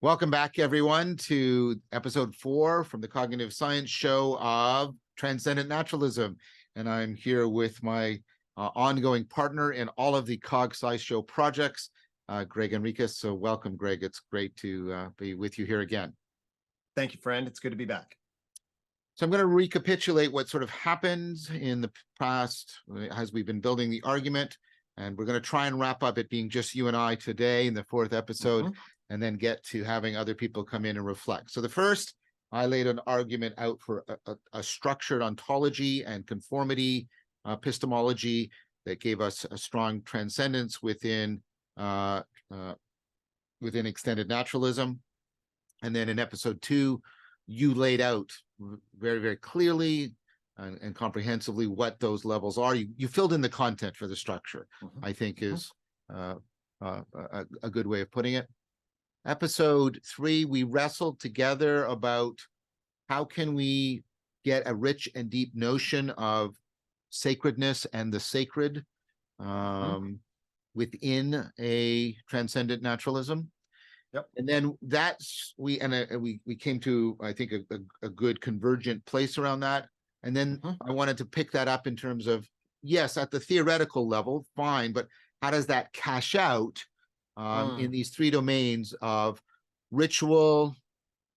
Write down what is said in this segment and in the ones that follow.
Welcome back, everyone, to episode 4 from the Cognitive Science Show of Transcendent Naturalism. And I'm here with my ongoing partner in all of the Cog Sci Show projects, Gregg Henriques. So welcome, Greg. It's great to be with you here again. Thank you, friend. It's good to be back. So I'm going to recapitulate what sort of happened in the past as we've been building the argument. And we're going to try and wrap up it being just you and I today in the 4th episode. And then get to having other people come in and reflect. So the first, I laid an argument out for a structured ontology and conformity epistemology that gave us a strong transcendence within extended naturalism. And then in episode 2, you laid out very, very clearly and comprehensively what those levels are. You filled in the content for the structure, I think is a good way of putting it. Episode 3, we wrestled together about how can we get a rich and deep notion of sacredness and the sacred within a transcendent naturalism. Yep. And then we came to, I think, a good convergent place around that. And then I wanted to pick that up in terms of, yes, at the theoretical level, fine, but how does that cash out in these 3 domains of ritual,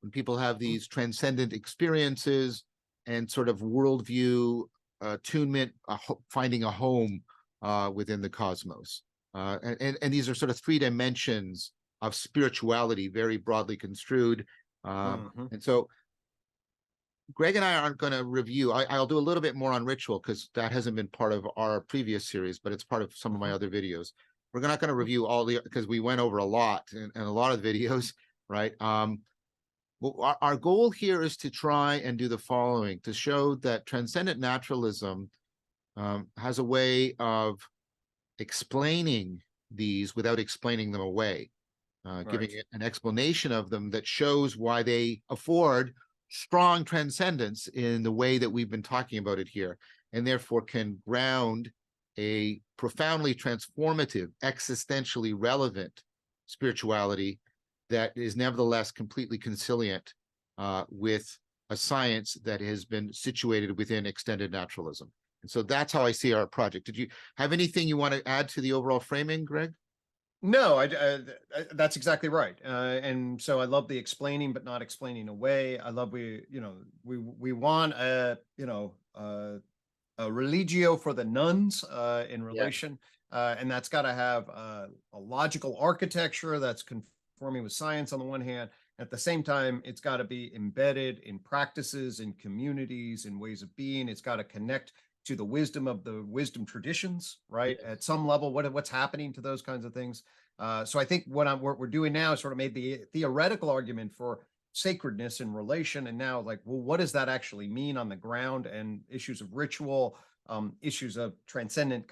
when people have these transcendent experiences, and sort of worldview, attunement, finding a home within the cosmos. And these are sort of 3 dimensions of spirituality, very broadly construed. And so Greg and I aren't going to review. I'll do a little bit more on ritual because that hasn't been part of our previous series, but it's part of some of my other videos. We're not going to review all because we went over a lot in a lot of videos, right? Well, our goal here is to try and do the following, to show that transcendent naturalism has a way of explaining these without explaining them away, giving it an explanation of them that shows why they afford strong transcendence in the way that we've been talking about it here, and therefore can ground a profoundly transformative, existentially relevant spirituality that is nevertheless completely conciliant with a science that has been situated within extended naturalism. And so that's how I see our project. Did you have anything you want to add to the overall framing, Greg? No, that's exactly right. And so I love the explaining, but not explaining away. I love we want a religio for the nuns in relation, and that's got to have a logical architecture that's conforming with science on the one hand. At the same time, it's got to be embedded in practices, in communities, in ways of being. It's got to connect to the wisdom of the wisdom traditions, right? Yes. At some level, what's happening to those kinds of things. So I think what we're doing now is sort of made the theoretical argument for sacredness in relation, and now like, well, what does that actually mean on the ground? And issues of ritual, issues of transcendent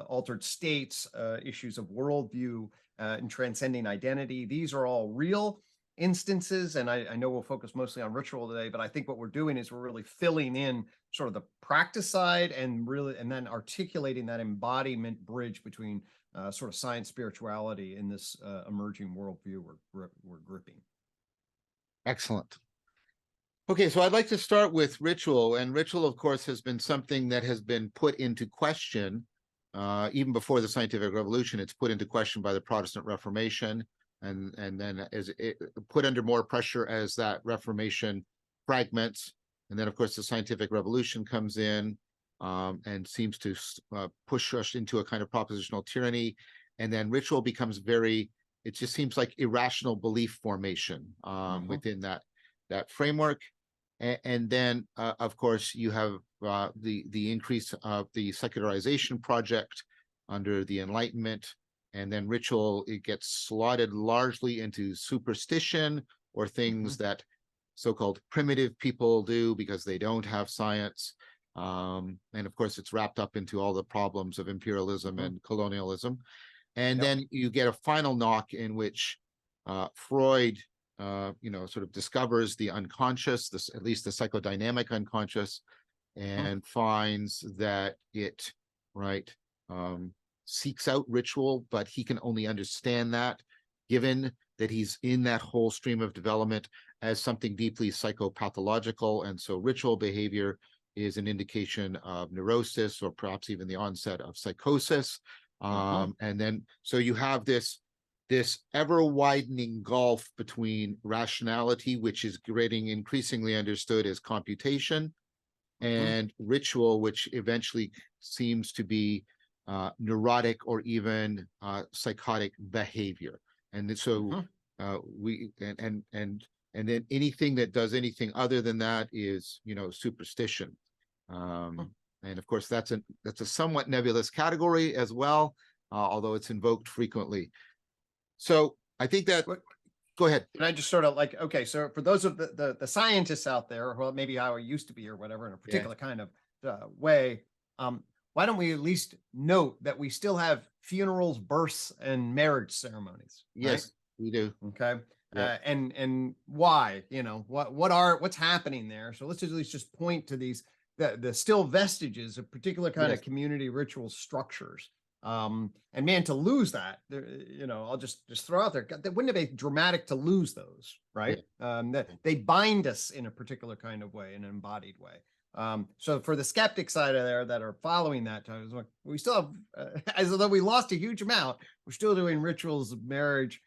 altered states, issues of worldview, and transcending identity. These are all real instances, and I know we'll focus mostly on ritual today, but I think what we're doing is we're really filling in sort of the practice side and then articulating that embodiment bridge between sort of science, spirituality in this emerging worldview we're gripping. Excellent. Okay, so I'd like to start with ritual, and ritual, of course, has been something that has been put into question even before the scientific revolution. It's put into question by the Protestant Reformation, and then as it put under more pressure as that Reformation fragments, and then of course the scientific revolution comes in and seems to push us into a kind of propositional tyranny, and then ritual becomes it just seems like irrational belief formation within that framework. And then of course you have the increase of the secularization project under the Enlightenment. And then ritual, it gets slotted largely into superstition or things that so-called primitive people do because they don't have science. And of course, it's wrapped up into all the problems of imperialism and colonialism. And then you get a final knock in which Freud, sort of discovers the unconscious, at least the psychodynamic unconscious, and finds that it, seeks out ritual, but he can only understand that given that he's in that whole stream of development as something deeply psychopathological. And so ritual behavior is an indication of neurosis or perhaps even the onset of psychosis. And then, so you have this ever widening gulf between rationality, which is getting increasingly understood as computation, and ritual, which eventually seems to be neurotic or even psychotic behavior. And so and then anything that does anything other than that is, superstition. And of course, that's a somewhat nebulous category as well, although it's invoked frequently. So I think that. Go ahead. And I just sort of like, okay, so for those of the scientists out there, well, maybe how I used to be or whatever in a particular kind of way, why don't we at least note that we still have funerals, births, and marriage ceremonies? Yes, we do. Okay. Yeah. And why, what's happening there? So let's at least just point to these, the still vestiges of particular kind of community ritual structures. And man, to lose that, I'll just throw out there, that wouldn't it be dramatic to lose those, right? That they bind us in a particular kind of way, in an embodied way. So for the skeptic side of there that are following that, we still have, as though we lost a huge amount, we're still doing rituals of marriage,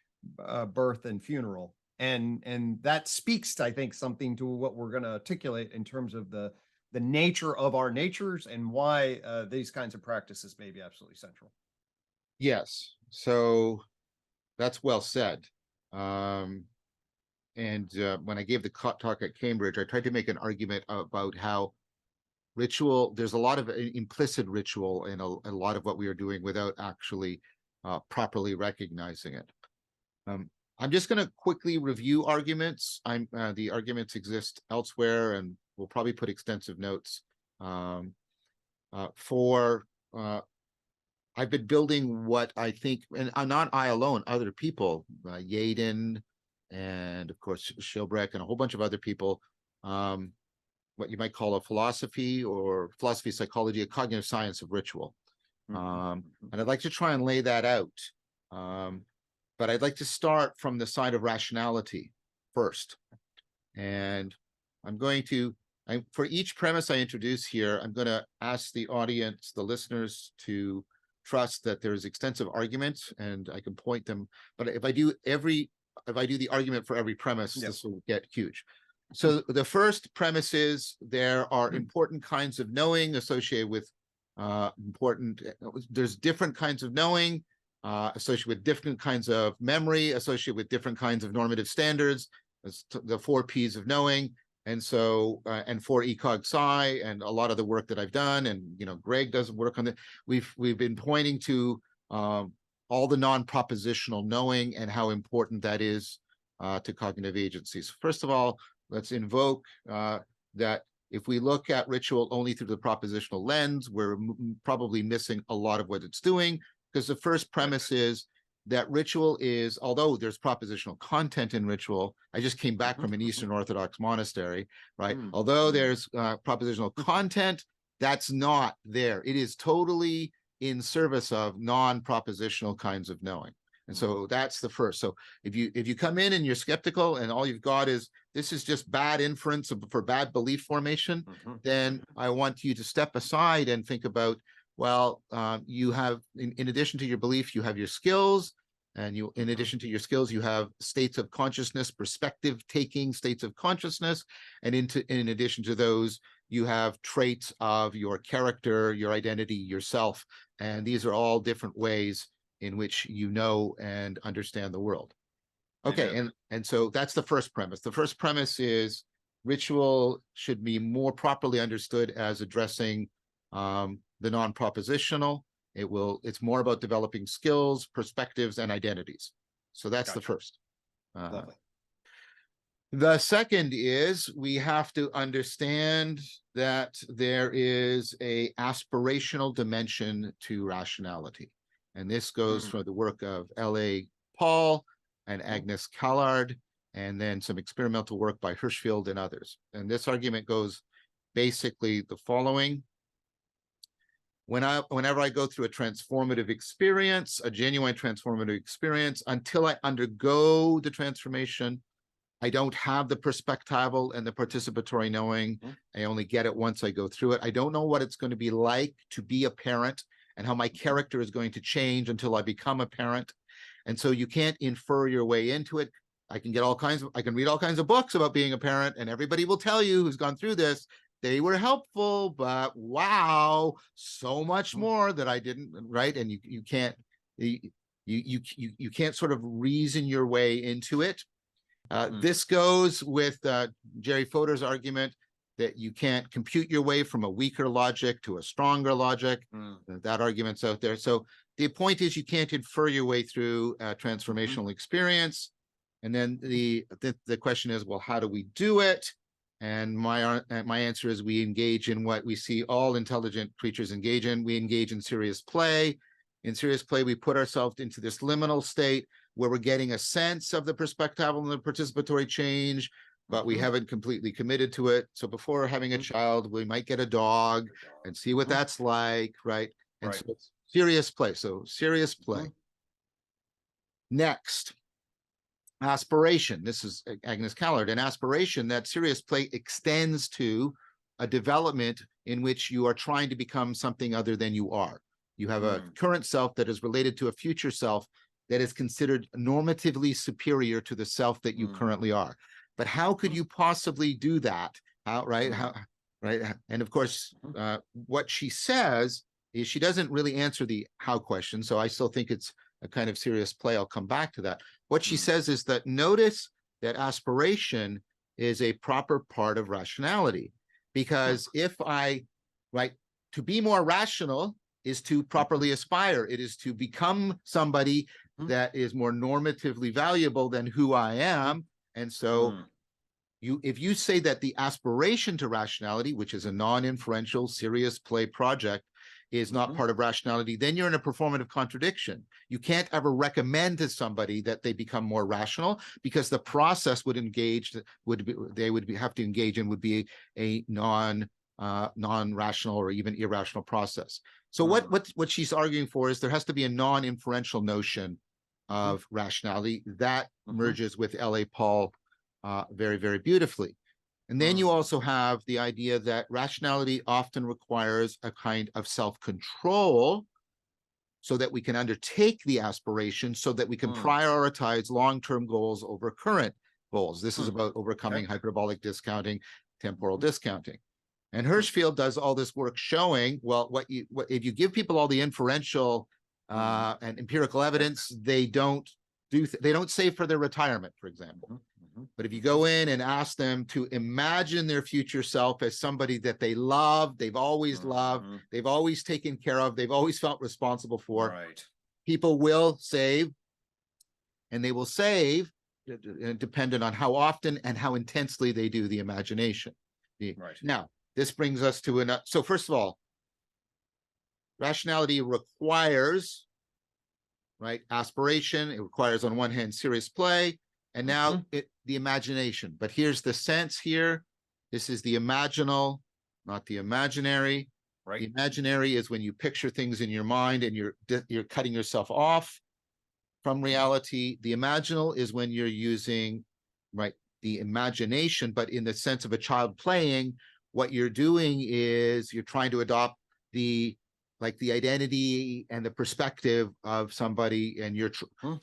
birth, and funeral. And that speaks to, I think, something to what we're going to articulate in terms of the nature of our natures and why these kinds of practices may be absolutely central. Yes, so that's well said. And when I gave the talk at Cambridge, I tried to make an argument about how ritual, there's a lot of implicit ritual in a lot of what we are doing without actually properly recognizing it. I'm just going to quickly review arguments. The arguments exist elsewhere, and we'll probably put extensive notes. I've been building what I think, and not I alone, other people, Yaden, and of course Schilbrecht, and a whole bunch of other people, what you might call a philosophy or philosophy, psychology, a cognitive science of ritual. And I'd like to try and lay that out. But I'd like to start from the side of rationality first. And I'm going to, for each premise I introduce here, I'm going to ask the audience, the listeners, to trust that there's extensive arguments and I can point them. But if I do the argument for every premise, this will get huge. So the first premise is there are important kinds of knowing associated with there's different kinds of knowing associated with different kinds of memory, associated with different kinds of normative standards, the 4 Ps of knowing. And so, and 4 ecog psi, and a lot of the work that I've done, and Gregg does work on it. We've been pointing to all the non-propositional knowing and how important that is to cognitive agencies. First of all, let's invoke that if we look at ritual only through the propositional lens, we're probably missing a lot of what it's doing, because the first premise is that ritual is, although there's propositional content in ritual, I just came back from an Eastern Orthodox monastery, right? Although there's propositional content, that's not there. It is totally in service of non-propositional kinds of knowing. And so that's the first. So if you come in and you're skeptical and all you've got is, this is just bad inference for bad belief formation, then I want you to step aside and think about, well, you have, in addition to your belief, you have your skills, and in addition to your skills, you have states of consciousness, perspective-taking states of consciousness, and in addition to those, you have traits of your character, your identity, yourself, and these are all different ways in which you know and understand the world. Okay, and so that's the first premise. The first premise is ritual should be more properly understood as addressing the non-propositional. It's more about developing skills, perspectives, and identities. So that's the first. Lovely. The second is we have to understand that there is a aspirational dimension to rationality. And this goes from the work of L.A. Paul and Agnes Callard, and then some experimental work by Hirschfeld and others. And this argument goes basically the following. Whenever I go through a transformative experience, a genuine transformative experience, until I undergo the transformation, I don't have the perspectival and the participatory knowing. I only get it once I go through it. I don't know what it's going to be like to be a parent and how my character is going to change until I become a parent. And so you can't infer your way into it. I can read all kinds of books about being a parent, and everybody will tell you who's gone through this, they were helpful, but wow, so much more that I didn't, right? And you can't sort of reason your way into it. This goes with Jerry Fodor's argument that you can't compute your way from a weaker logic to a stronger logic. That argument's out there. So the point is you can't infer your way through a transformational experience. And then the question is, well, how do we do it? And my answer is we engage in what we see all intelligent creatures engage in. We engage in serious play. In serious play, we put ourselves into this liminal state where we're getting a sense of the perspectival and the participatory change, but we haven't completely committed to it. So before having a child, we might get a dog and see what that's like, right? And so it's serious play. So serious play. Next, aspiration. This is Agnes Callard. An aspiration, that serious play extends to a development in which you are trying to become something other than you are. You have a current self that is related to a future self that is considered normatively superior to the self that you currently are. But how could you possibly do that? How, right? How, right? And of course, what she says is she doesn't really answer the how question. So I still think it's a kind of serious play. I'll come back to that. What she says is that notice that aspiration is a proper part of rationality. Because if I, right, to be more rational is to properly aspire. It is to become somebody that is more normatively valuable than who I am. And so if you say that the aspiration to rationality, which is a non-inferential serious play project, is not part of rationality, then you're in a performative contradiction. You can't ever recommend to somebody that they become more rational, because the process would have to engage in would be a non-rational or even irrational process. So what she's arguing for is there has to be a non-inferential notion of rationality that merges with L.A. Paul very, very beautifully. And then you also have the idea that rationality often requires a kind of self-control so that we can undertake the aspiration, so that we can prioritize long-term goals over current goals. This is about overcoming hyperbolic discounting, temporal discounting. And Hirschfeld does all this work showing, well, if you give people all the inferential and empirical evidence, they don't save for their retirement, for example. But if you go in and ask them to imagine their future self as somebody that they love, they've always loved, they've always taken care of, they've always felt responsible for, people will save, and they will save dependent on how often and how intensely they do the imagination. Now, this brings us to another. So first of all, rationality requires, right, aspiration. It requires, on one hand, serious play. And now the imagination. But here's the sense here. This is the imaginal, not the imaginary. The imaginary is when you picture things in your mind and you're cutting yourself off from reality. The imaginal is when you're using, right, the imagination, but in the sense of a child playing. What you're doing is you're trying to adopt the identity and the perspective of somebody, and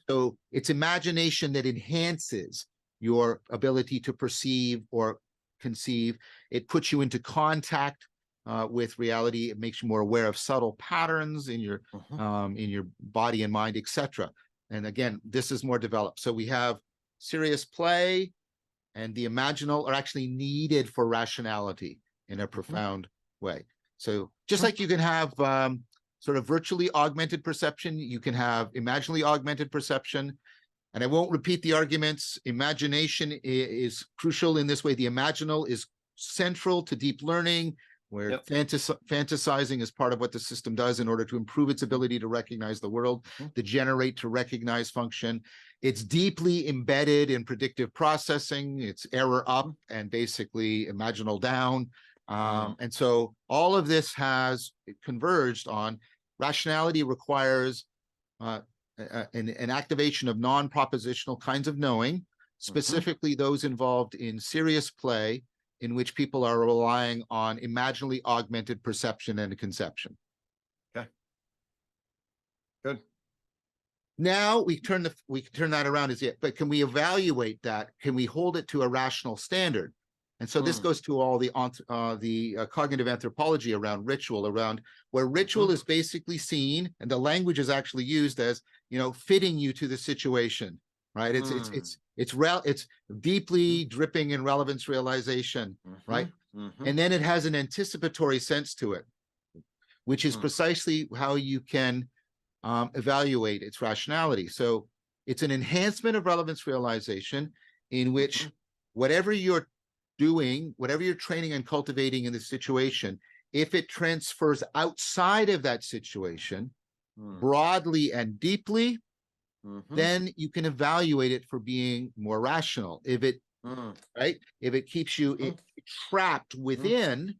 so it's imagination that enhances your ability to perceive or conceive. It puts you into contact with reality. It makes you more aware of subtle patterns in your body and mind, etc. And again, this is more developed. So we have serious play and the imaginal are actually needed for rationality in a profound way. So just like you can have sort of virtually augmented perception, you can have imaginally augmented perception. And I won't repeat the arguments. Imagination is crucial in this way. The imaginal is central to deep learning, where fantasizing is part of what the system does in order to improve its ability to recognize the world, the generate to recognize function. It's deeply embedded in predictive processing. It's error up and basically imaginal down. And so all of this has converged on rationality requires an activation of non-propositional kinds of knowing, specifically those involved in serious play in which people are relying on imaginally augmented perception and conception. Okay. Good. Now we can turn that around as yet, but can we evaluate that? Can we hold it to a rational standard? And so this goes to all the cognitive anthropology around ritual, around where ritual is basically seen, and the language is actually used as, you know, fitting you to the situation, right? It's deeply dripping in relevance realization, right? And then it has an anticipatory sense to it, which is precisely how you can evaluate its rationality. So it's an enhancement of relevance realization in which whatever you're doing, whatever you're training and cultivating in the situation, if it transfers outside of that situation broadly and deeply, then you can evaluate it for being more rational. If it right, if it keeps you trapped within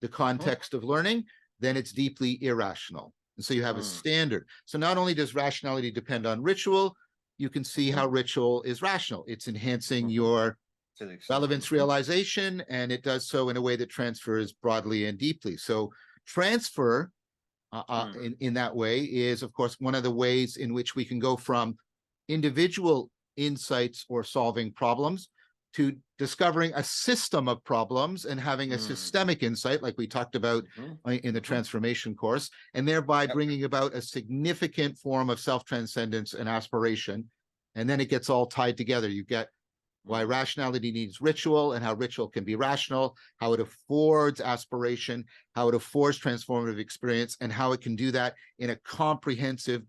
the context of learning, then it's deeply irrational. And so you have a standard. So not only does rationality depend on ritual, you can see how ritual is rational. It's enhancing your relevance realization, and it does so in a way that transfers broadly and deeply. So transfer in that way is, of course, one of the ways in which we can go from individual insights or solving problems to discovering a system of problems and having a systemic insight, like we talked about in the transformation course, and thereby bringing about a significant form of self-transcendence and aspiration. And then it gets all tied together. You get why rationality needs ritual and how ritual can be rational, how it affords aspiration, how it affords transformative experience, and how it can do that in a comprehensive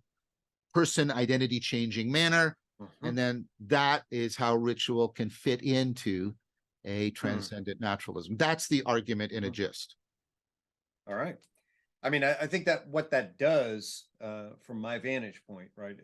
person identity changing manner. And then that is how ritual can fit into a transcendent naturalism. That's the argument in a gist. All right. I mean, I think that what that does, from my vantage point, right,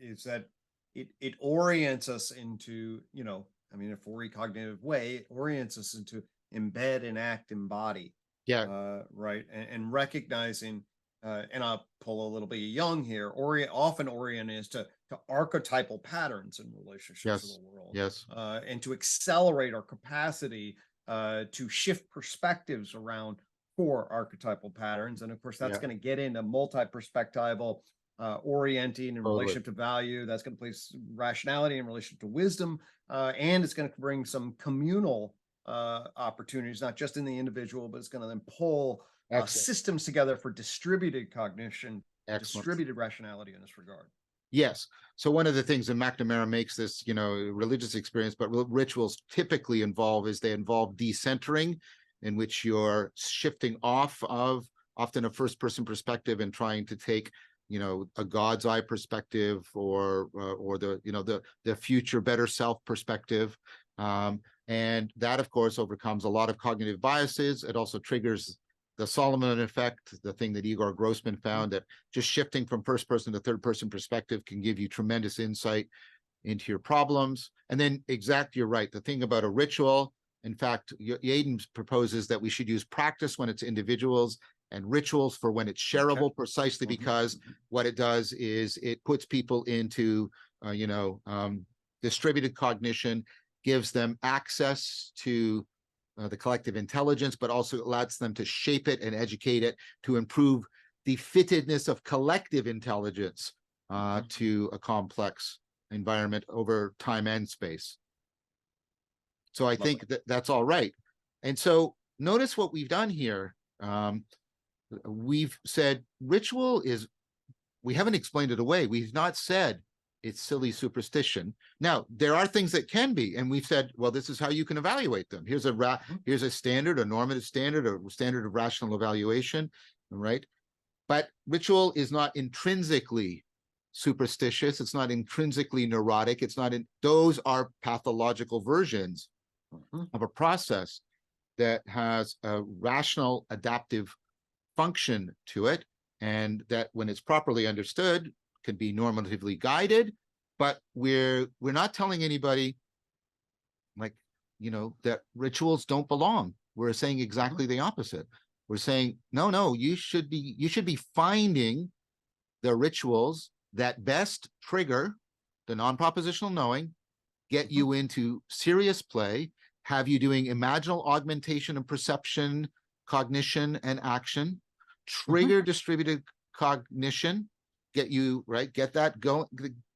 is that it orients us into, you know, I mean, a four-cognitive way, it orients us into embed and act, embody. Yeah. Right. And recognizing, and I'll pull a little bit of Jung here, often oriented is to archetypal patterns in relationships to the world. Yes. And to accelerate our capacity to shift perspectives around core archetypal patterns. And of course, that's going to get into multi-perspectival orienting in relation to value. That's going to place rationality in relation to wisdom. And it's going to bring some communal opportunities, not just in the individual, but it's going to then pull systems together for distributed cognition, distributed rationality in this regard. Yes. So one of the things, and McNamara makes this, you know, religious experience, but rituals typically they involve decentering, in which you're shifting off of often a first-person perspective and trying to take, you know, a God's eye perspective or the, you know, the future better self perspective. And that, of course, overcomes a lot of cognitive biases. It also triggers the Solomon effect, the thing that Igor Grossman found, that just shifting from first person to third person perspective can give you tremendous insight into your problems. And then you're right. The thing about a ritual, in fact, Yaden proposes that we should use practice when it's individuals and rituals for when it's shareable, precisely because what it does is it puts people into, distributed cognition, gives them access to the collective intelligence, but also allows them to shape it and educate it to improve the fittedness of collective intelligence to a complex environment over time and space. So I think that's all right. And so notice what we've done here. We've said ritual is, we haven't explained it away. We've not said it's silly superstition. Now, there are things that can be, and we've said, well, this is how you can evaluate them. Here's a standard, a normative standard, a standard of rational evaluation, right? But ritual is not intrinsically superstitious. It's not intrinsically neurotic. Those are pathological versions of a process that has a rational adaptive function to it, and that when it's properly understood can be normatively guided. But we're not telling anybody, like, that rituals don't belong. we're saying exactly the opposite. We're saying, no, you should be finding the rituals that best trigger the non-propositional knowing, get you into serious play, have you doing imaginal augmentation and perception, cognition and action, trigger distributed cognition, get you, right, get that going,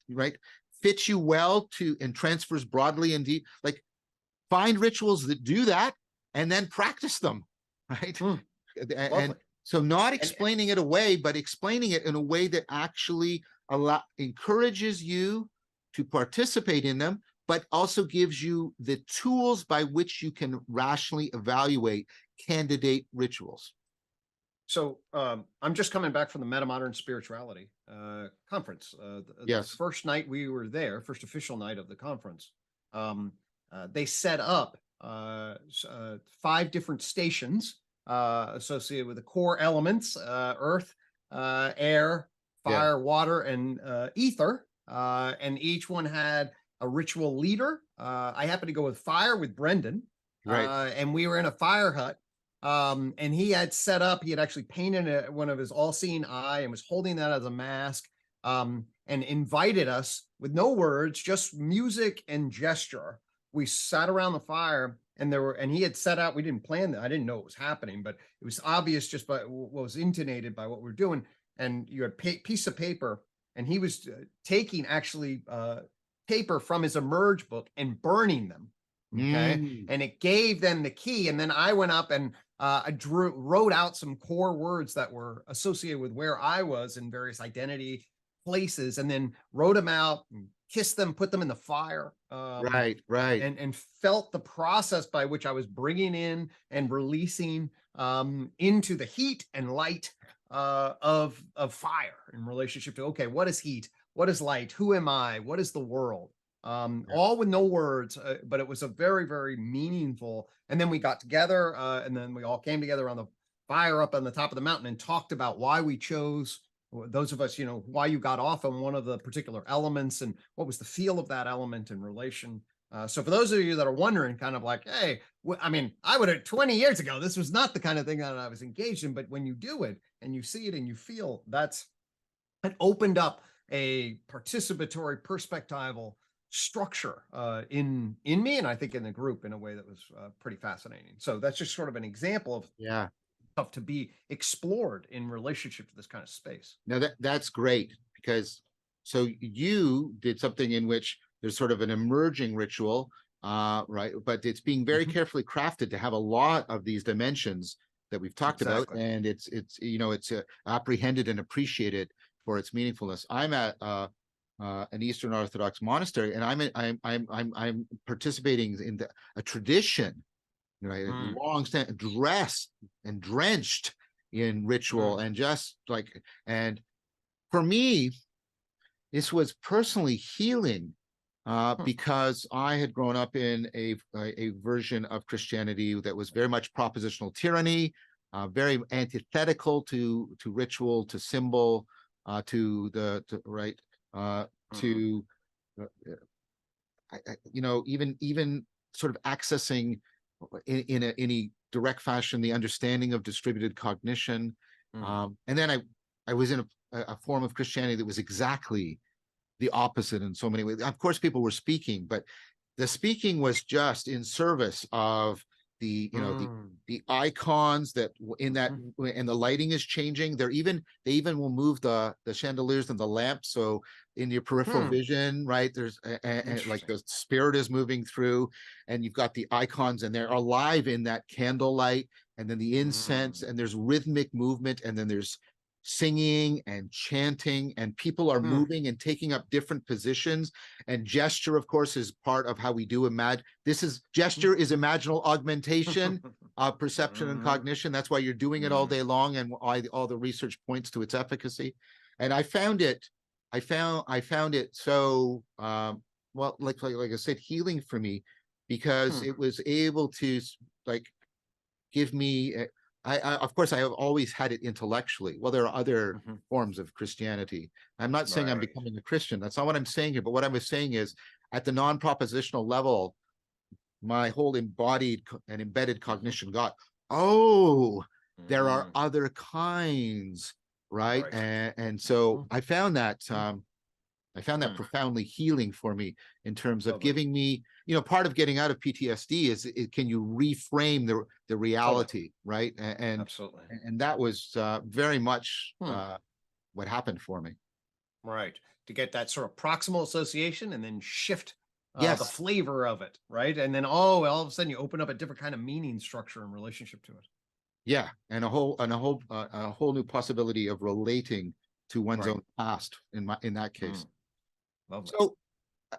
right, fits you well to, and transfers broadly and deep, like find rituals that do that and then practice them, right? And so not explaining it away, but explaining it in a way that actually encourages you to participate in them, but also gives you the tools by which you can rationally evaluate candidate rituals. So I'm just coming back from the Metamodern Spirituality conference. The first night we were there, first official night of the conference, they set up 5 different stations associated with the core elements, earth, air, fire, water, and ether. And each one had a ritual leader. I happened to go with fire with Brendan. And we were in a fire hut. And he had set up, he had actually painted one of his all-seeing eye and was holding that as a mask, and invited us with no words, just music and gesture. We sat around the fire, and he had set out, we didn't plan that. I didn't know it was happening, but it was obvious just by what was intonated by what we're doing. And you had piece of paper, and he was taking actually paper from his Emerge book and burning them. Okay. And it gave them the key. And then I went up and I wrote out some core words that were associated with where I was in various identity places, and then wrote them out, and kissed them, put them in the fire. And felt the process by which I was bringing in and releasing into the heat and light of fire in relationship to, okay, what is heat? What is light? Who am I? What is the world? All with no words, but it was a very, very meaningful. And then we got together, and then we all came together on the fire up on the top of the mountain and talked about why we chose, those of us, why you got off on one of the particular elements and what was the feel of that element in relation. So for those of you that are wondering, kind of like, hey, I mean, I would have 20 years ago, this was not the kind of thing that I was engaged in, but when you do it and you see it and you feel, it opened up a participatory perspectival structure in me, and I think in the group, in a way that was pretty fascinating. So that's just sort of an example of to be explored in relationship to this kind of space. Now that's great, because so you did something in which there's sort of an emerging ritual, right? But it's being very carefully crafted to have a lot of these dimensions that we've talked about, and it's apprehended and appreciated for its meaningfulness. I'm at an Eastern Orthodox monastery, and I'm participating in a tradition, right? Long stand, dressed and drenched in ritual, and just like, and for me, this was personally healing, because I had grown up in a version of Christianity that was very much propositional tyranny, very antithetical to ritual, to symbol, to even sort of accessing in a direct fashion the understanding of distributed cognition. And then I was in a form of Christianity that was exactly the opposite in so many ways. Of course, people were speaking, but the speaking was just in service of the the icons that in that, and the lighting is changing. They even will move the chandeliers and the lamps, so in your peripheral vision, right, there's like the spirit is moving through, and you've got the icons, and they're alive in that candlelight, and then the incense, and there's rhythmic movement, and then there's singing and chanting, and people are moving and taking up different positions. And gesture, of course, is part of how we do imagine. Gesture is imaginal augmentation of perception and cognition. That's why you're doing it all day long, and all the research points to its efficacy. And I found it so well, like I said, healing for me, because it was able to like give me of course, I have always had it intellectually. Well, there are other forms of Christianity. I'm not saying I'm becoming a Christian. That's not what I'm saying here. But what I was saying is, at the non-propositional level, my whole embodied and embedded cognition got, oh, there are other kinds, right? Right. And so I found that profoundly healing for me in terms of Totally. giving me, part of getting out of PTSD is can you reframe the reality, right? Absolutely. And that was very much what happened for me. Right. To get that sort of proximal association and then shift the Yes. flavor of it, right? And then all of a sudden you open up a different kind of meaning structure in relationship to it. Yeah, and a whole new possibility of relating to one's Right. own past in that case. Lovely. So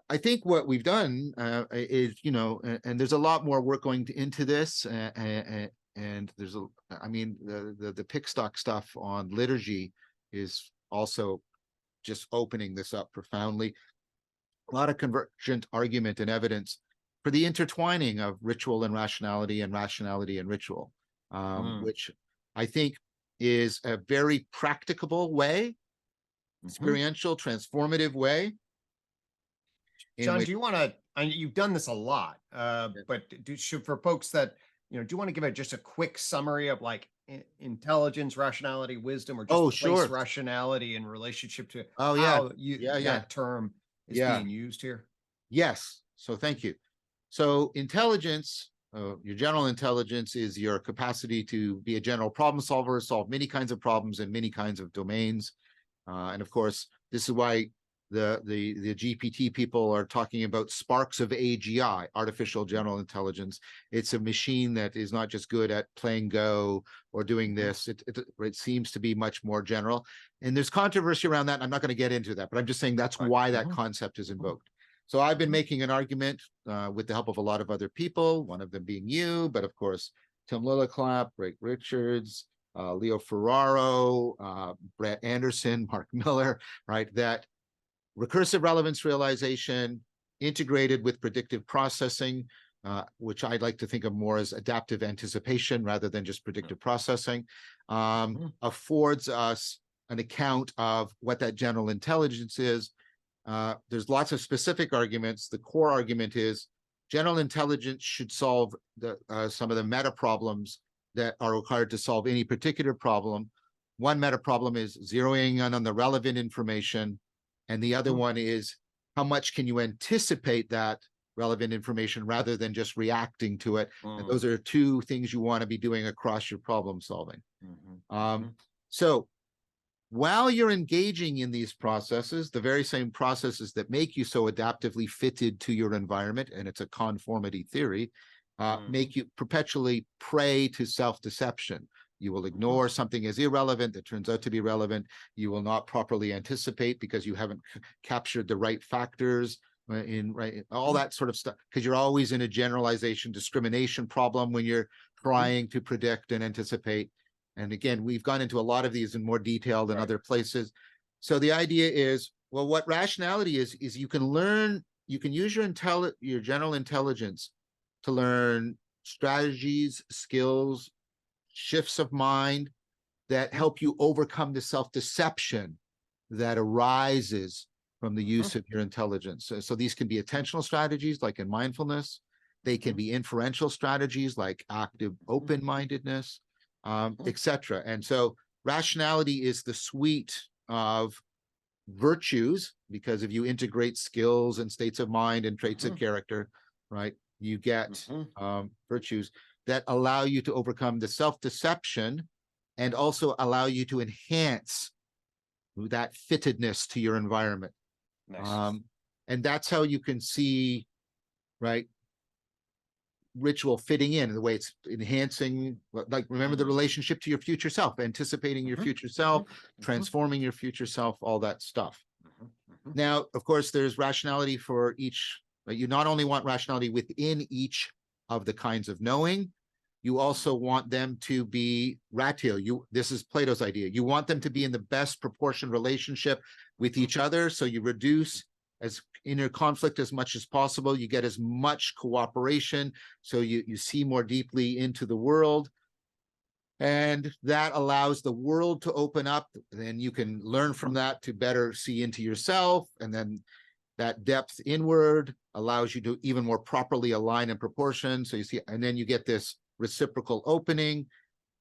I think what we've done is, and there's a lot more work going into this, and there's the Pickstock stuff on liturgy is also just opening this up profoundly. A lot of convergent argument and evidence for the intertwining of ritual and rationality and ritual, which I think is a very practicable way, experiential, transformative way. John, Which, do you want to, you've done this a lot, but for folks that, do you want to give just a quick summary of like intelligence, rationality, wisdom, or just place sure. rationality in relationship to Oh, how yeah. that term is being used here? Yes. So thank you. So intelligence, your general intelligence is your capacity to be a general problem solver, solve many kinds of problems in many kinds of domains. And of course, this is why the GPT people are talking about sparks of AGI, artificial general intelligence. It's a machine that is not just good at playing Go or doing this. It seems to be much more general. And there's controversy around that. I'm not going to get into that, but I'm just saying that's why that concept is invoked. So I've been making an argument with the help of a lot of other people, one of them being you, but of course, Tim Lilliclap, Ray Richards, Leo Ferraro, Brett Anderson, Mark Miller, right? That recursive relevance realization integrated with predictive processing, which I'd like to think of more as adaptive anticipation rather than just predictive processing, affords us an account of what that general intelligence is. There's lots of specific arguments. The core argument is general intelligence should solve some of the meta problems that are required to solve any particular problem. One meta problem is zeroing in on the relevant information, and the other one is how much can you anticipate that relevant information rather than just reacting to it. And those are two things you want to be doing across your problem solving. So while you're engaging in these processes, the very same processes that make you so adaptively fitted to your environment, and it's a conformity theory, make you perpetually prey to self-deception. You will ignore something as irrelevant that turns out to be relevant. You will not properly anticipate because you haven't captured the right factors all that sort of stuff, because you're always in a generalization discrimination problem when you're trying to predict and anticipate. And again, we've gone into a lot of these in more detail than other places. So the idea is, well, what rationality is you can learn, you can use your general intelligence to learn strategies, skills, shifts of mind that help you overcome the self-deception that arises from the use of your intelligence. So these can be attentional strategies like in mindfulness. They can be inferential strategies like active open-mindedness, etc. And so rationality is the suite of virtues, because if you integrate skills and states of mind and traits of character, right, you get virtues that allow you to overcome the self-deception and also allow you to enhance that fittedness to your environment. Nice. And that's how you can see, right, ritual fitting in the way it's enhancing, like, remember the relationship to your future self, anticipating your future self, transforming your future self, all that stuff. Now, of course, there's rationality for each, right? You not only want rationality within each of the kinds of knowing, you also want them to be ratio. This is Plato's idea. You want them to be in the best proportion relationship with each other. So you reduce as inner conflict as much as possible. You get as much cooperation. So you see more deeply into the world. And that allows the world to open up. Then you can learn from that to better see into yourself. And then That depth inward allows you to even more properly align and proportion. So you see, and then you get this reciprocal opening.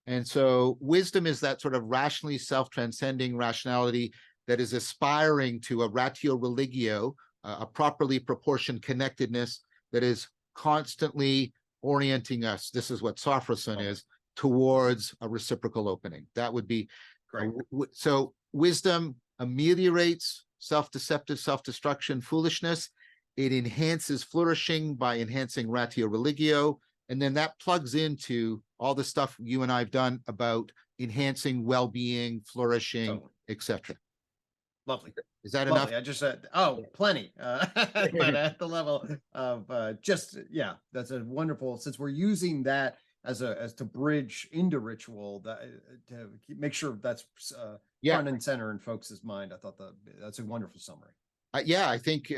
And so wisdom is that sort of rationally self-transcending rationality that is aspiring to a ratio religio, a properly proportioned connectedness that is constantly orienting us. This is what Sophrosyn is, towards a reciprocal opening. That would be Great. So wisdom ameliorates self-deceptive, self-destruction, foolishness. It enhances flourishing by enhancing ratio religio. And then that plugs into all the stuff you and I have done about enhancing well-being, flourishing, etc. Lovely. Is that Lovely. enough? I just said, oh, plenty. But at the level of just, yeah, that's a wonderful, since we're using that as to bridge into ritual, that to make sure that's front and center in folks' mind. I thought that's a wonderful summary. Yeah, I think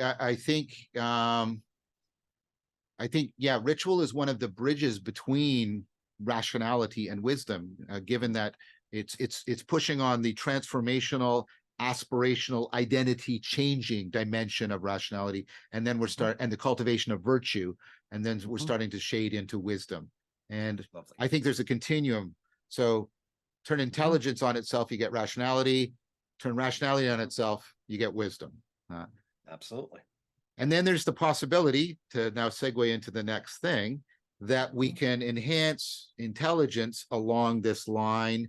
yeah, ritual is one of the bridges between rationality and wisdom, given that it's pushing on the transformational, aspirational, identity changing dimension of rationality, and then and the cultivation of virtue, and then we're starting to shade into wisdom. And Lovely. I think there's a continuum. So turn intelligence on itself, you get rationality. Turn rationality on itself, you get wisdom. Absolutely. And then there's the possibility, to now segue into the next thing, that we can enhance intelligence along this line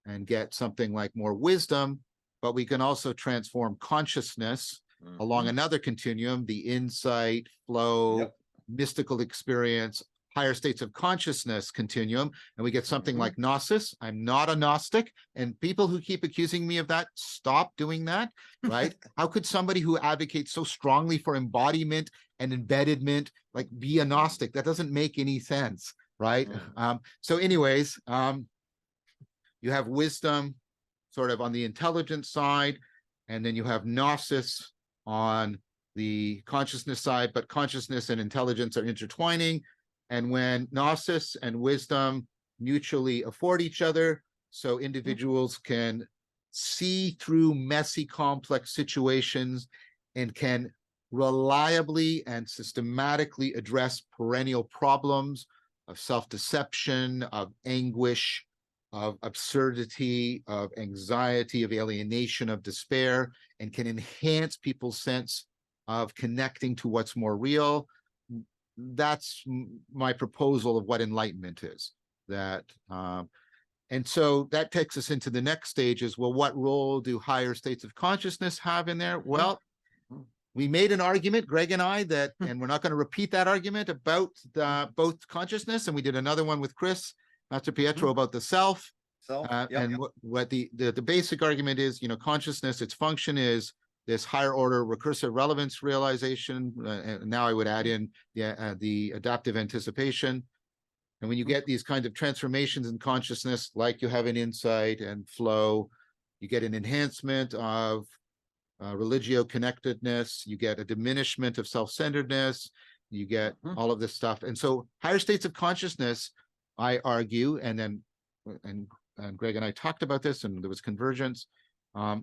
and get something like more wisdom, but we can also transform consciousness along another continuum, the insight, flow, mystical experience, higher states of consciousness continuum, and we get something like gnosis. I'm not a Gnostic, and people who keep accusing me of that, stop doing that, right? How could somebody who advocates so strongly for embodiment and embedment like be a Gnostic? That doesn't make any sense, right? So anyways, you have wisdom sort of on the intelligence side, and then you have gnosis on the consciousness side, but consciousness and intelligence are intertwining. And when gnosis and wisdom mutually afford each other, so individuals can see through messy, complex situations and can reliably and systematically address perennial problems of self-deception, of anguish, of absurdity, of anxiety, of alienation, of despair, and can enhance people's sense of connecting to what's more real. That's my proposal of what enlightenment is. That and so that takes us into the next stage is, well, what role do higher states of consciousness have in there? Well, we made an argument, Greg and I, that, and we're not going to repeat that argument about both consciousness, and we did another one with Chris Master Pietro about the self. And what the basic argument is, consciousness, its function is this higher order recursive relevance realization. And now I would add in the adaptive anticipation. And when you get these kinds of transformations in consciousness, like you have in insight and flow, you get an enhancement of religio connectedness, you get a diminishment of self-centeredness, you get all of this stuff. And so higher states of consciousness, I argue, and Greg and I talked about this, and there was convergence,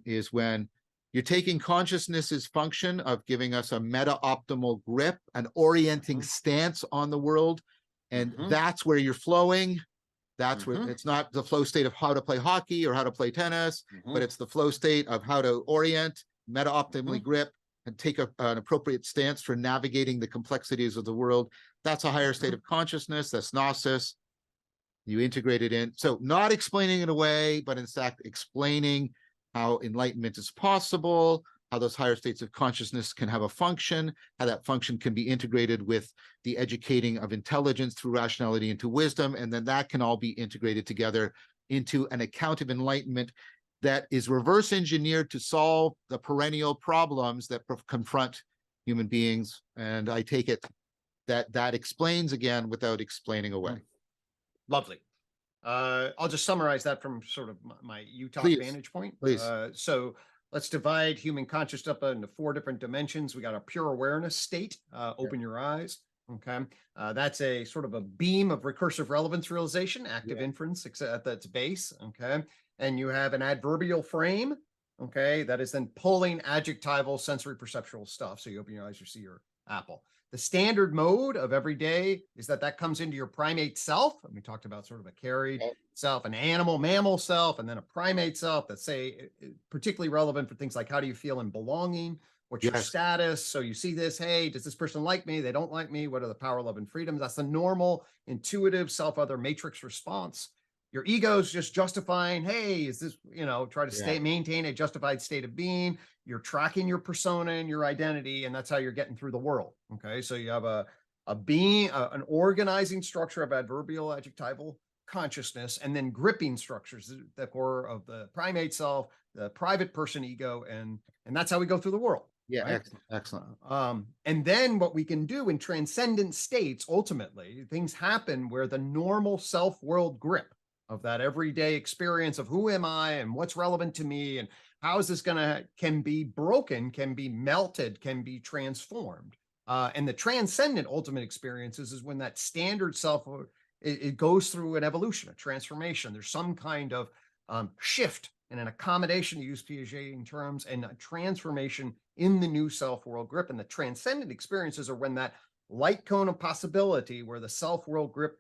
is when you're taking consciousness's function of giving us a meta-optimal grip, an orienting stance on the world, and that's where you're flowing. That's where it's not the flow state of how to play hockey or how to play tennis, but it's the flow state of how to orient, meta-optimally grip, and take an appropriate stance for navigating the complexities of the world. That's a higher state of consciousness. That's gnosis. You integrate it in. So not explaining it away, but in fact explaining how enlightenment is possible, how those higher states of consciousness can have a function, how that function can be integrated with the educating of intelligence through rationality into wisdom, and then that can all be integrated together into an account of enlightenment that is reverse engineered to solve the perennial problems that confront human beings. And I take it that that explains again without explaining away. Lovely. I'll just summarize that from sort of my Utah vantage point. So let's divide human consciousness up into 4 different dimensions. We got a pure awareness state, open your eyes. Okay. That's a sort of a beam of recursive relevance realization, active inference at its base. Okay. And you have an adverbial frame, okay, that is then pulling adjectival sensory perceptual stuff. So you open your eyes, you see your apple. The standard mode of every day is that comes into your primate self. And we talked about sort of a carried self, an animal, mammal self, and then a primate self that's particularly relevant for things like how do you feel in belonging? What's your Yes. status? So you see this, hey, does this person like me? They don't like me. What are the power, love, and freedoms? That's the normal, intuitive self-other matrix response. Your ego is just justifying, hey, is this, try to maintain a justified state of being. You're tracking your persona and your identity, and that's how you're getting through the world. Okay. So you have an organizing structure of adverbial, adjectival consciousness, and then gripping structures, the core of the primate self, the private person ego, and that's how we go through the world. Yeah. Right? Excellent. And then what we can do in transcendent states, ultimately, things happen where the normal self-world grip of that everyday experience of who am I and what's relevant to me and how is this can be broken, can be melted, can be transformed. And the transcendent ultimate experiences is when that standard self, it goes through an evolution, a transformation. There's some kind of shift and an accommodation, to use Piagetian terms, and a transformation in the new self-world grip. And the transcendent experiences are when that light cone of possibility, where the self-world grip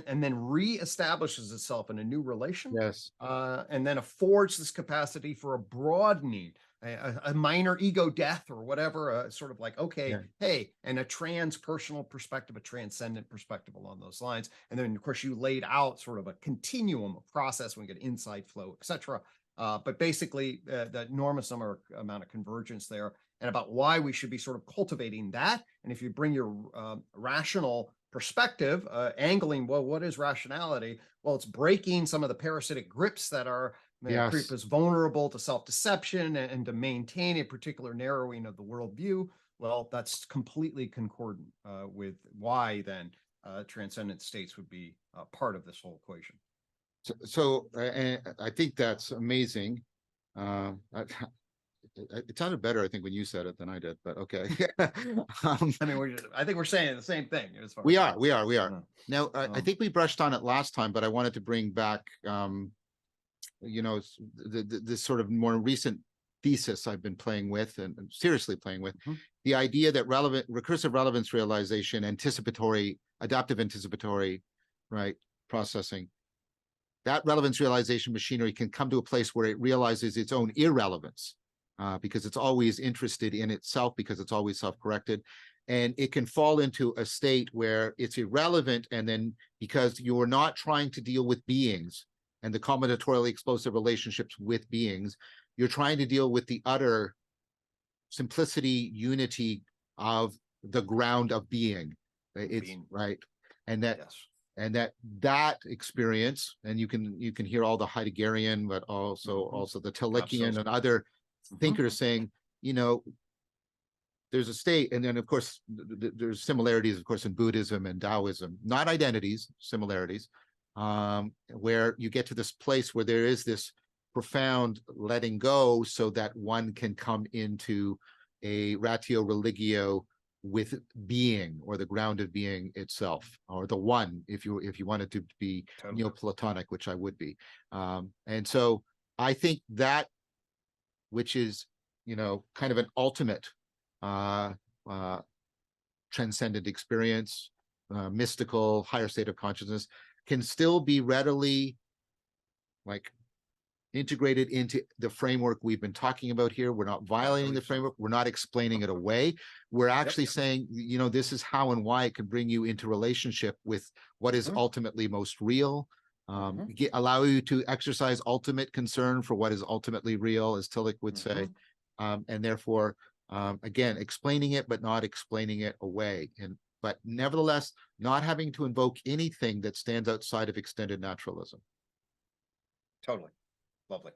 and then reestablishes itself in a new relation. Yes. And then affords this capacity for a broadening, a minor ego death or whatever, sort of like, okay, hey, and a transpersonal perspective, a transcendent perspective along those lines. And then, of course, you laid out sort of a continuum of process when we get insight flow, etc. But basically, the enormous amount of convergence there, and about why we should be sort of cultivating that. And if you bring your rational perspective, angling, well, what is rationality? Well, it's breaking some of the parasitic grips that are creep us vulnerable to self-deception and to maintain a particular narrowing of the worldview. Well, that's completely concordant with why then transcendent states would be part of this whole equation. So I think that's amazing. It sounded better, I think, when you said it than I did, but okay. I mean, I think we're saying the same thing. We are. Now, I think we brushed on it last time, but I wanted to bring back, this sort of more recent thesis I've been playing with and seriously playing with, the idea that recursive relevance realization, adaptive anticipatory, right, processing, that relevance realization machinery can come to a place where it realizes its own irrelevance. Because it's always interested in itself, because it's always self-corrected. And it can fall into a state where it's irrelevant, and then because you're not trying to deal with beings and the combinatorially explosive relationships with beings, you're trying to deal with the utter simplicity, unity of the ground of being. It's right. And that experience, and you can hear all the Heideggerian, but also the Tillichian and other thinkers saying, there's a state, and then of course there's similarities, of course, in Buddhism and Taoism, not identities, similarities, where you get to this place where there is this profound letting go, so that one can come into a ratio religio with being, or the ground of being itself, or the one, if you wanted to be Neoplatonic, which I would be. And so I think that, which is, kind of an ultimate transcendent experience, mystical, higher state of consciousness, can still be readily integrated into the framework we've been talking about here. We're not violating the framework. We're not explaining it away. We're actually saying, this is how and why it can bring you into relationship with what is ultimately most real. Allow you to exercise ultimate concern for what is ultimately real, as Tillich would say, and therefore, again, explaining it but not explaining it away, but nevertheless not having to invoke anything that stands outside of extended naturalism. Totally. Lovely.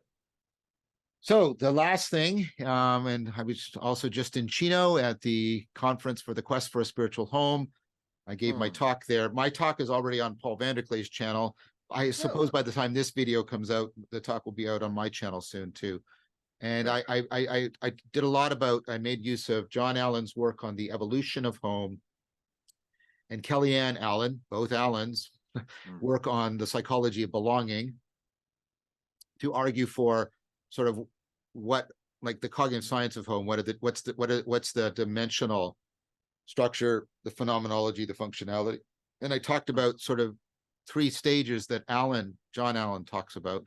So the last thing, and I was also just in Chino at the conference for the Quest for a Spiritual Home. I gave my talk there. My talk is already on Paul Vanderklee's channel. I suppose by the time this video comes out, the talk will be out on my channel soon too. And I did a lot I made use of John Allen's work on the evolution of home, and Kellyanne Allen, both Allens, work on the psychology of belonging, to argue for sort of what, like the cognitive science of home, what's the dimensional structure, the phenomenology, the functionality. And I talked about sort of 3 stages that John Allen talks about.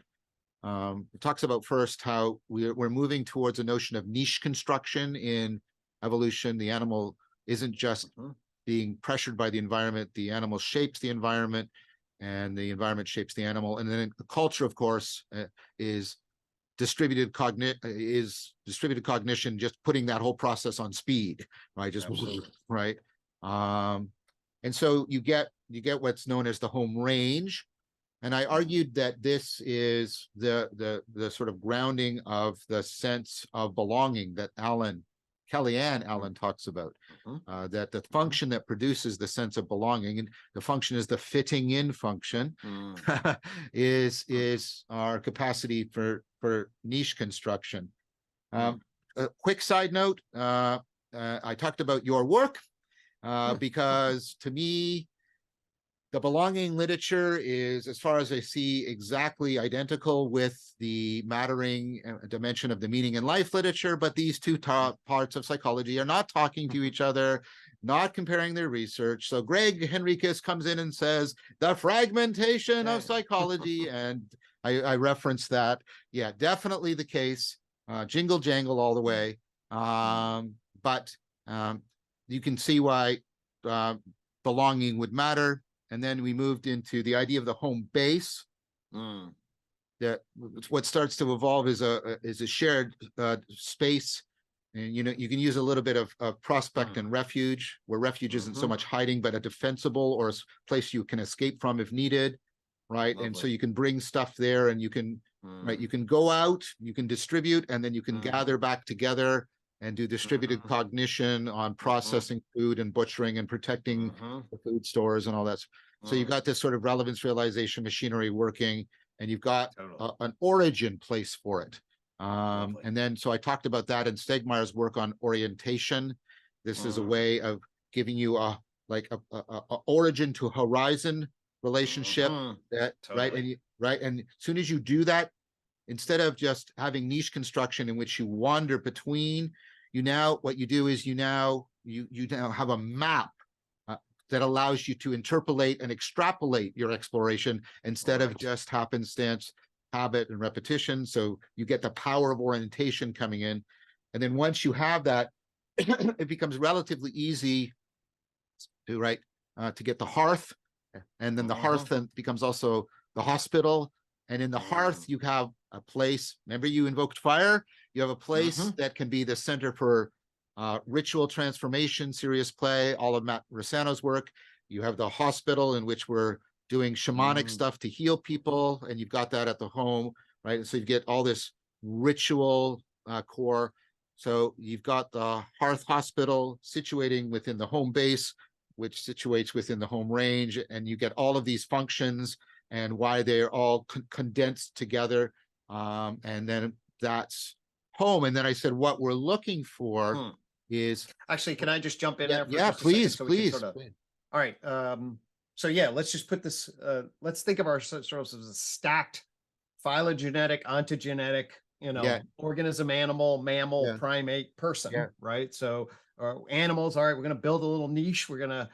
It talks about first how we're moving towards a notion of niche construction in evolution. The animal isn't just being pressured by the environment, the animal shapes the environment, and the environment shapes the animal. And then the culture, of course, is distributed cognition, just putting that whole process on speed, right? Just right. And so you get what's known as the home range. And I argued that this is the sort of grounding of the sense of belonging that Kellyanne Allen talks about, that the function that produces the sense of belonging, and the function is the fitting in function, is our capacity for niche construction. A quick side note, I talked about your work because to me, the belonging literature is, as far as I see, exactly identical with the mattering dimension of the meaning in life literature, but these two parts of psychology are not talking to each other, not comparing their research. So Gregg Henriques comes in and says, the fragmentation of psychology, and I reference that. Yeah, definitely the case. Jingle jangle all the way. But you can see why belonging would matter. And then we moved into the idea of the home base. That what starts to evolve is a shared space, and you can use a little bit of prospect and refuge, where refuge isn't so much hiding, but a defensible or a place you can escape from if needed, right? Lovely. And so you can bring stuff there, and you can right, you can go out, you can distribute, and then you can gather back together and do distributed cognition on processing food and butchering and protecting the food stores and all that. So you've got this sort of relevance realization machinery working, and you've got an origin place for it. And then, so I talked about that in Stegmeyer's work on orientation. This is a way of giving you a origin to horizon relationship, that right. And as soon as you do that, instead of just having niche construction in which you wander between, what you do is you now have a map that allows you to interpolate and extrapolate your exploration instead of just happenstance, habit, and repetition. So you get the power of orientation coming in. And then once you have that, it becomes relatively easy to to get the hearth. And then the hearth then becomes also the hospital. And in the hearth, you have a place. Remember, you invoked fire. You have a place that can be the center for ritual transformation, serious play, all of Matt Rossano's work. You have the hospital, in which we're doing shamanic stuff to heal people, and you've got that at the home, right? And so you get all this ritual core. So you've got the hearth hospital situating within the home base, which situates within the home range, and you get all of these functions and why they're all condensed together. And then that's home. And then I said, what we're looking for is... Actually, can I just jump in there? For yeah, just a second, please, so we can please. sort of... All right. So yeah, let's just put this, let's think of ourselves as a stacked phylogenetic, ontogenetic, organism, animal, mammal, primate, person, right? So animals, all right, we're going to build a little niche. We're going to,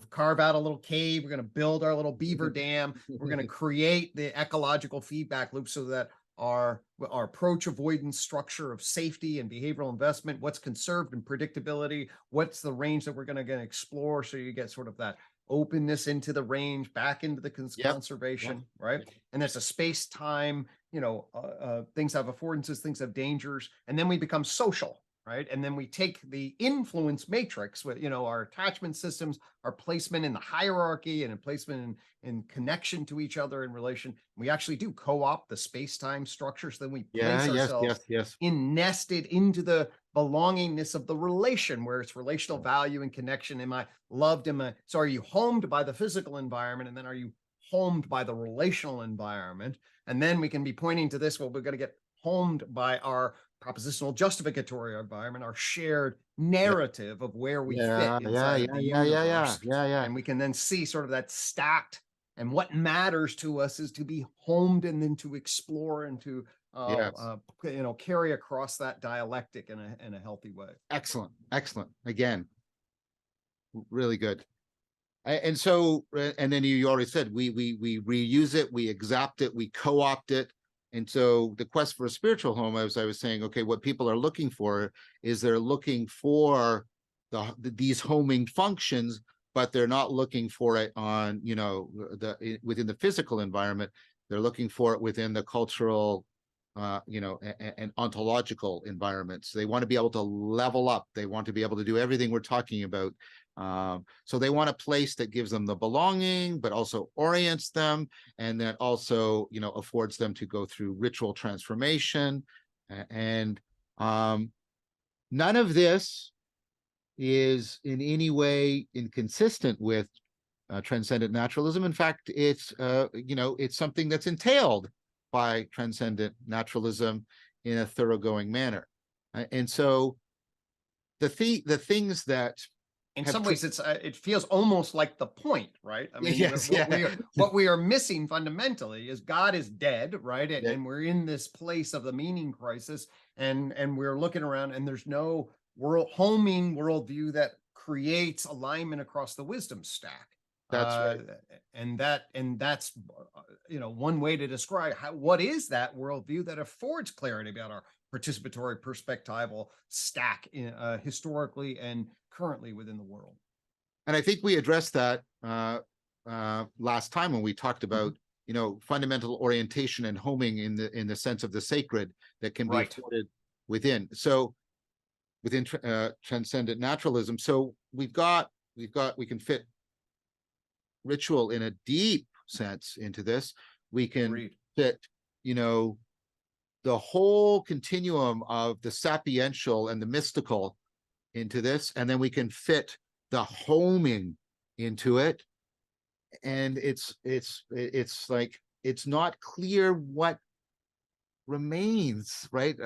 carve out a little cave. We're going to build our little beaver dam. We're going to create the ecological feedback loop so that our approach avoidance structure of safety and behavioral investment, what's conserved and predictability, what's the range that we're going to explore. So you get sort of that openness into the range, back into the conservation, right? And there's a space-time, things have affordances, things have dangers, and then we become social, right? And then we take the influence matrix with, our attachment systems, our placement in the hierarchy and placement in connection to each other in relation. We actually do co-opt the space-time structures. Then we place ourselves nested into the belongingness of the relation, where it's relational value and connection. Am I loved? So are you homed by the physical environment? And then are you homed by the relational environment? And then we can be pointing to this, well, we're going to get homed by our propositional justificatory environment, our shared narrative of where we fit inside of the universe. And we can then see sort of that stacked, and what matters to us is to be homed and then to explore and to Yes. carry across that dialectic in a healthy way. Excellent. Excellent. Again, really good. And so, and then you already said, we reuse it, we exapt it, we co-opt it. And so the quest for a spiritual home, as I was saying, okay, what people are looking for is they're looking for these homing functions, but they're not looking for it on, within the physical environment. They're looking for it within the cultural, and ontological environments. They want to be able to level up. They want to be able to do everything we're talking about. So they want a place that gives them the belonging, but also orients them, and that also, affords them to go through ritual transformation. And none of this is in any way inconsistent with transcendent naturalism. In fact, it's it's something that's entailed by transcendent naturalism in a thoroughgoing manner. And so the things that in some ways it feels almost like the point, right? I mean, yes, what we are missing fundamentally is God is dead, right? And, yeah. and we're in this place of the meaning crisis, and we're looking around, and there's no homing worldview that creates alignment across the wisdom stack. That's right. And that's one way to describe what is that worldview that affords clarity about our participatory perspectival stack historically and currently within the world. And I think we addressed that last time when we talked about fundamental orientation and homing in the sense of the sacred that can be afforded within. So within transcendent naturalism, so we can fit ritual in a deep sense into this. We can fit the whole continuum of the sapiential and the mystical into this, and then we can fit the homing into it. And it's like it's not clear what remains, right?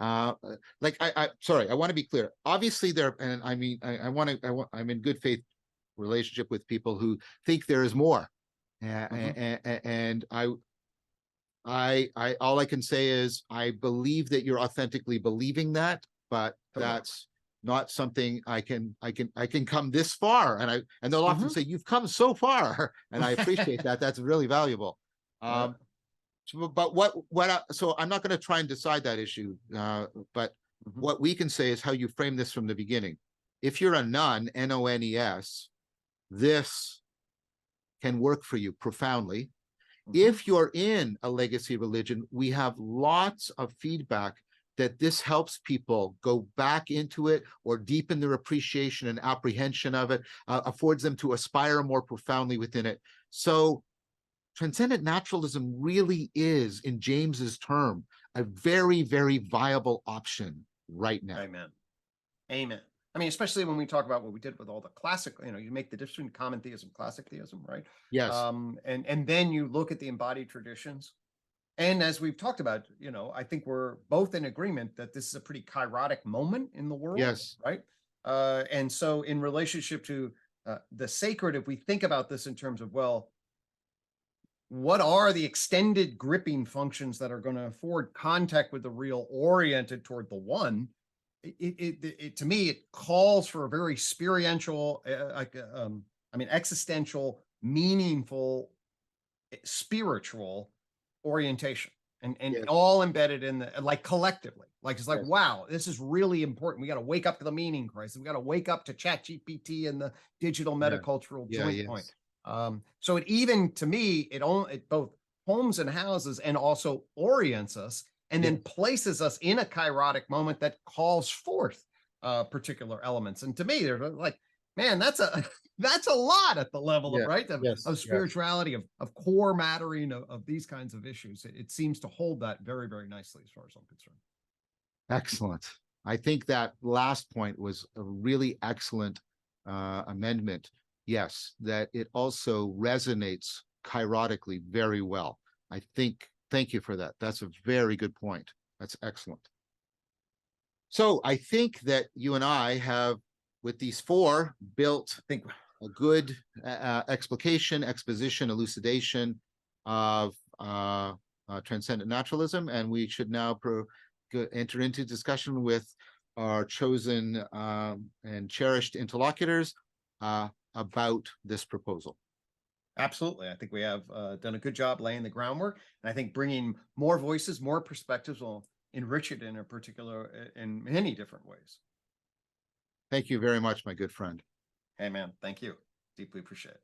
Like sorry, I want to be clear. Obviously there, and I mean, I'm in good faith relationship with people who think there is more, and I all I can say is I believe that you're authentically believing that, but that's not something I can come this far, and they'll often say you've come so far, and I appreciate that. That's really valuable. But so I'm not going to try and decide that issue, but what we can say is how you frame this from the beginning. If you're a nun, N-O-N-E-S, this can work for you profoundly. If you're in a legacy religion, we have lots of feedback that this helps people go back into it or deepen their appreciation and apprehension of it, affords them to aspire more profoundly within it. So transcendent naturalism really is, in James's term, a very, very viable option right now. Amen. Amen. I mean, especially when we talk about what we did with all the classic, you make the difference between common theism, classic theism, right? Yes. And then you look at the embodied traditions. And as we've talked about, I think we're both in agreement that this is a pretty kairotic moment in the world. Yes. Right. And so in relationship to the sacred, if we think about this in terms of, well, what are the extended gripping functions that are going to afford contact with the real, oriented toward the one? It to me, it calls for a very experiential, existential, meaningful, spiritual orientation, and all embedded in the, like, collectively, like, it's like, wow, this is really important. We got to wake up to the meaning crisis. We got to wake up to ChatGPT and the digital metacultural joint point. So it, even to me, it both homes and houses and also orients us, and then places us in a kairotic moment that calls forth particular elements. And to me, they're like, man, that's a lot at the level of spirituality, of core mattering, of these kinds of issues. It seems to hold that very, very nicely as far as I'm concerned. Excellent. I think that last point was a really excellent amendment. Yes, that it also resonates kairotically very well. I think, thank you for that. That's a very good point. That's excellent. So I think that you and I have, with these four, built a good exposition, elucidation of Transcendent Naturalism, and we should now enter into discussion with our chosen and cherished interlocutors about this proposal. Absolutely. I think we have done a good job laying the groundwork. And I think bringing more voices, more perspectives will enrich it in a particular, in many different ways. Thank you very much, my good friend. Hey, man. Thank you. Deeply appreciate it.